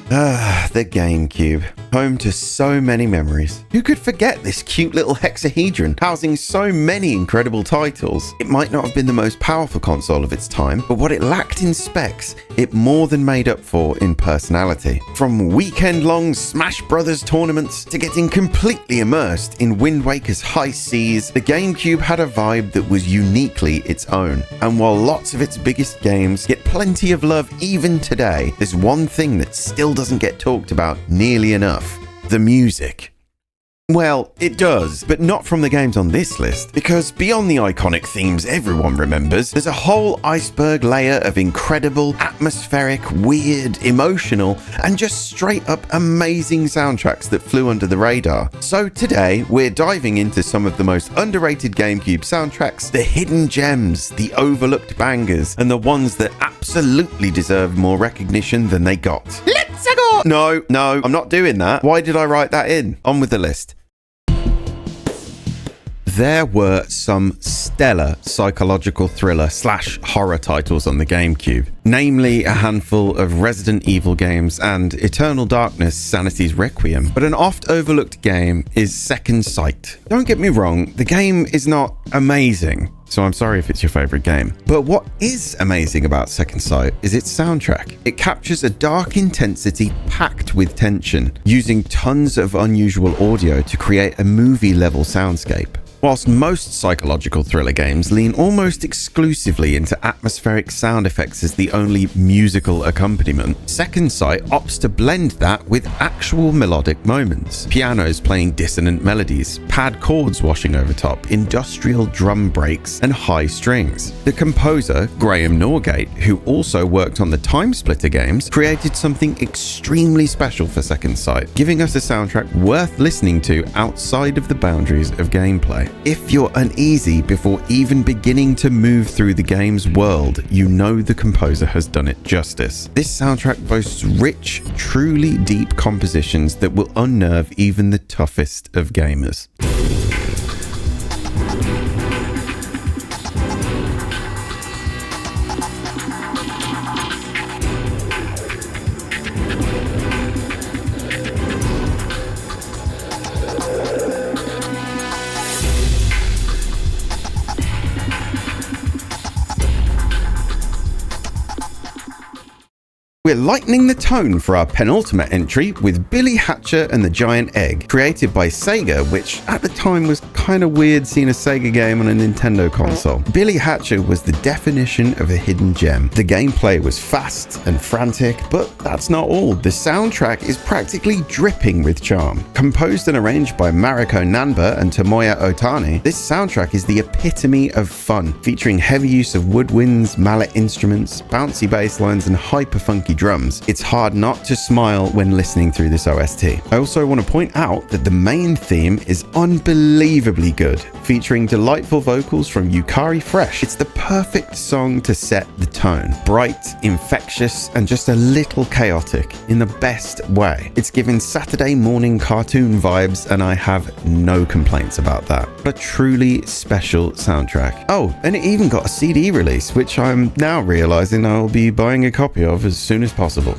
The GameCube. Home to so many memories. Who could forget this cute little hexahedron housing so many incredible titles? It might not have been the most powerful console of its time, but what it lacked in specs, it more than made up for in personality. From weekend-long Smash Brothers tournaments to getting completely immersed in Wind Waker's high seas, the GameCube had a vibe that was uniquely its own. And while lots of its biggest games get plenty of love even today, there's one thing that still doesn't get talked about nearly enough: the music. Well, it does, but not from the games on this list, because beyond the iconic themes everyone remembers, there's a whole iceberg layer of incredible, atmospheric, weird, emotional, and just straight up amazing soundtracks that flew under the radar. So today, we're diving into some of the most underrated GameCube soundtracks, the hidden gems, the overlooked bangers, and the ones that absolutely deserved more recognition than they got. Let's go! No, I'm not doing that. Why did I write that in? On with the list. There were some stellar psychological thriller / horror titles on the GameCube, namely a handful of Resident Evil games and Eternal Darkness: Sanity's Requiem. But an oft overlooked game is Second Sight. Don't get me wrong, the game is not amazing, so I'm sorry if it's your favorite game. But what is amazing about Second Sight is its soundtrack. It captures a dark intensity packed with tension, using tons of unusual audio to create a movie-level soundscape. Whilst most psychological thriller games lean almost exclusively into atmospheric sound effects as the only musical accompaniment, Second Sight opts to blend that with actual melodic moments. Pianos playing dissonant melodies, pad chords washing over top, industrial drum breaks, and high strings. The composer, Graham Norgate, who also worked on the Time Splitter games, created something extremely special for Second Sight, giving us a soundtrack worth listening to outside of the boundaries of gameplay. If you're uneasy before even beginning to move through the game's world, you know the composer has done it justice. This soundtrack boasts rich, truly deep compositions that will unnerve even the toughest of gamers. We're lightening the tone for our penultimate entry with Billy Hatcher and the Giant Egg, created by Sega, which at the time was kind of weird seeing a Sega game on a Nintendo console. Billy Hatcher was the definition of a hidden gem. The gameplay was fast and frantic, but that's not all. The soundtrack is practically dripping with charm. Composed and arranged by Mariko Nanba and Tomoya Otani, this soundtrack is the epitome of fun, featuring heavy use of woodwinds, mallet instruments, bouncy bass lines, and hyper-funky drums. It's hard not to smile when listening through this OST. I also want to point out that the main theme is unbelievably good, featuring delightful vocals from Yukari Fresh. It's the perfect song to set the tone. Bright, infectious, and just a little chaotic in the best way. It's given Saturday morning cartoon vibes, and I have no complaints about that. A truly special soundtrack. Oh, and it even got a CD release, which I'm now realizing I'll be buying a copy of as soon as possible.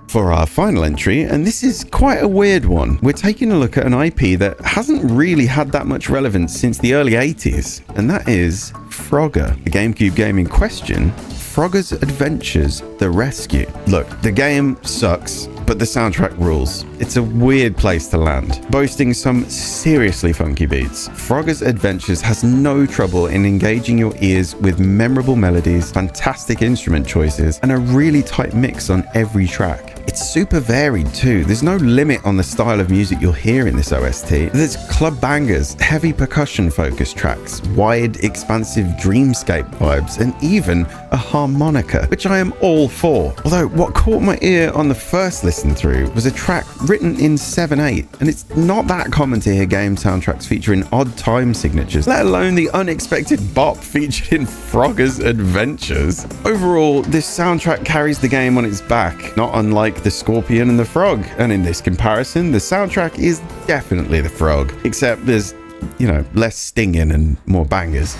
For our final entry, and this is quite a weird one, we're taking a look at an IP that hasn't really had that much relevance since the early 80s, and that is Frogger. The GameCube game in question, Frogger's Adventures: The Rescue. Look, the game sucks, but the soundtrack rules. It's a weird place to land, boasting some seriously funky beats. Frogger's Adventures has no trouble in engaging your ears with memorable melodies, fantastic instrument choices, and a really tight mix on every track. It's super varied too. There's no limit on the style of music you'll hear in this OST. There's club bangers, heavy percussion focused tracks, wide, expansive dreamscape vibes, and even a harmonica, which I am all for. Although what caught my ear on the first listen through was a track written in 7/8, and it's not that common to hear game soundtracks featuring odd time signatures, let alone the unexpected bop featured in Frogger's Adventures. Overall, this soundtrack carries the game on its back, not unlike the Scorpion and the Frog, and in this comparison, the soundtrack is definitely the Frog, except there's, less stinging and more bangers.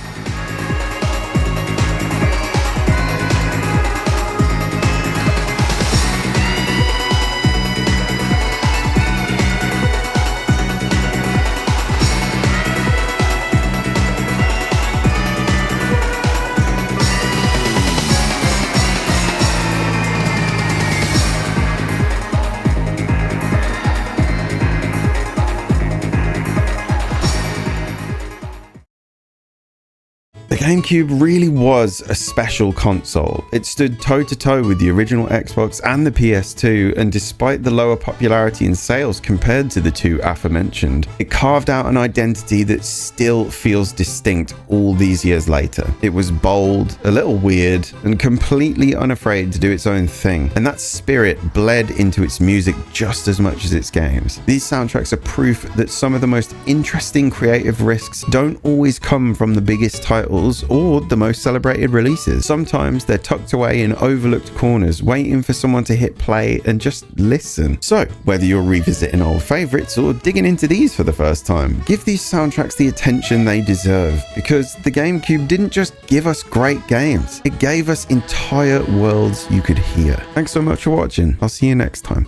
The GameCube really was a special console. It stood toe-to-toe with the original Xbox and the PS2, and despite the lower popularity in sales compared to the two aforementioned, it carved out an identity that still feels distinct all these years later. It was bold, a little weird, and completely unafraid to do its own thing, and that spirit bled into its music just as much as its games. These soundtracks are proof that some of the most interesting creative risks don't always come from the biggest titles or the most celebrated releases. Sometimes they're tucked away in overlooked corners, waiting for someone to hit play and just listen. So, whether you're revisiting old favorites or digging into these for the first time, give these soundtracks the attention they deserve, because the GameCube didn't just give us great games, it gave us entire worlds you could hear. Thanks so much for watching. I'll see you next time.